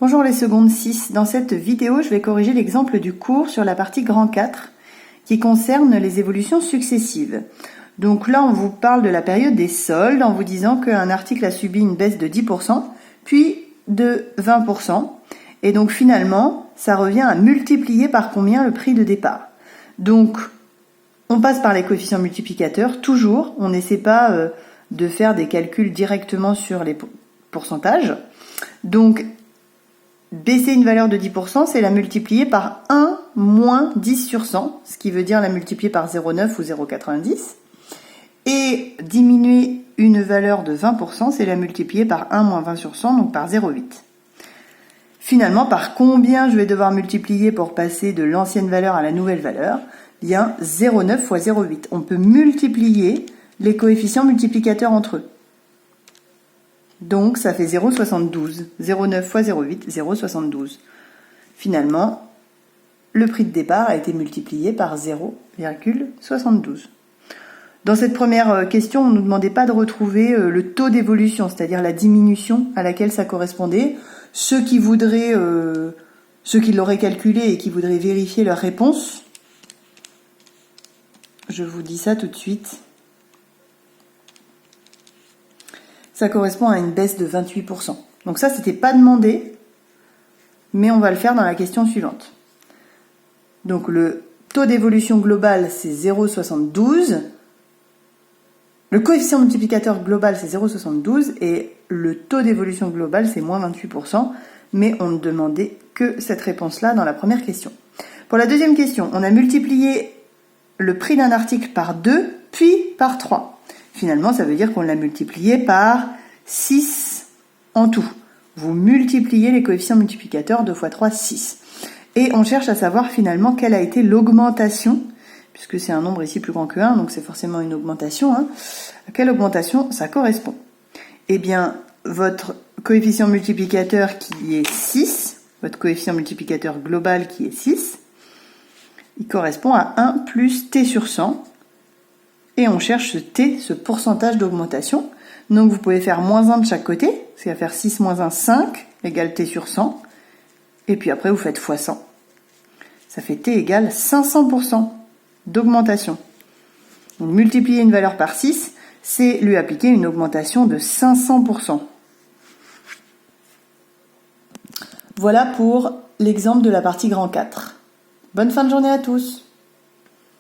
Bonjour les secondes 6. Dans cette vidéo, je vais corriger l'exemple du cours sur la partie grand 4 qui concerne les évolutions successives. Donc là, on vous parle de la période des soldes en vous disant qu'un article a subi une baisse de 10%, puis de 20%. Et donc finalement, ça revient à multiplier par combien le prix de départ. Donc, on passe par les coefficients multiplicateurs, toujours. On n'essaie pas de faire des calculs directement sur les pourcentages. Donc, baisser une valeur de 10%, c'est la multiplier par 1 moins 10 sur 100, ce qui veut dire la multiplier par 0,9 ou 0,90. Et diminuer une valeur de 20%, c'est la multiplier par 1 moins 20 sur 100, donc par 0,8. Finalement, par combien je vais devoir multiplier pour passer de l'ancienne valeur à la nouvelle valeur ? Bien, 0,9 fois 0,8. On peut multiplier les coefficients multiplicateurs entre eux. Donc, ça fait 0,72. 0,9 fois 0,8, 0,72. Finalement, le prix de départ a été multiplié par 0,72. Dans cette première question, on ne nous demandait pas de retrouver le taux d'évolution, c'est-à-dire la diminution à laquelle ça correspondait. Ceux qui l'auraient calculé et qui voudraient vérifier leur réponse, je vous dis ça tout de suite. Ça correspond à une baisse de 28%. Donc ça, c'était pas demandé, mais on va le faire dans la question suivante. Donc le taux d'évolution global, c'est 0,72. Le coefficient multiplicateur global, c'est 0,72 et le taux d'évolution global, c'est moins 28%, mais on ne demandait que cette réponse-là dans la première question. Pour la deuxième question, on a multiplié le prix d'un article par 2, puis par 3. Finalement, ça veut dire qu'on l'a multiplié par 6 en tout. Vous multipliez les coefficients multiplicateurs, 2 fois 3, 6. Et on cherche à savoir finalement quelle a été l'augmentation, puisque c'est un nombre ici plus grand que 1, donc c'est forcément une augmentation. À quelle augmentation ça correspond ? Eh bien, votre coefficient multiplicateur qui est 6, votre coefficient multiplicateur global qui est 6, il correspond à 1 plus t sur 100. Et on cherche ce t, ce pourcentage d'augmentation. Donc vous pouvez faire moins 1 de chaque côté, ce qui va faire 6 moins 1, 5, égale t sur 100. Et puis après, vous faites fois 100. Ça fait t égale 500% d'augmentation. Donc multiplier une valeur par 6, c'est lui appliquer une augmentation de 500%. Voilà pour l'exemple de la partie grand 4. Bonne fin de journée à tous!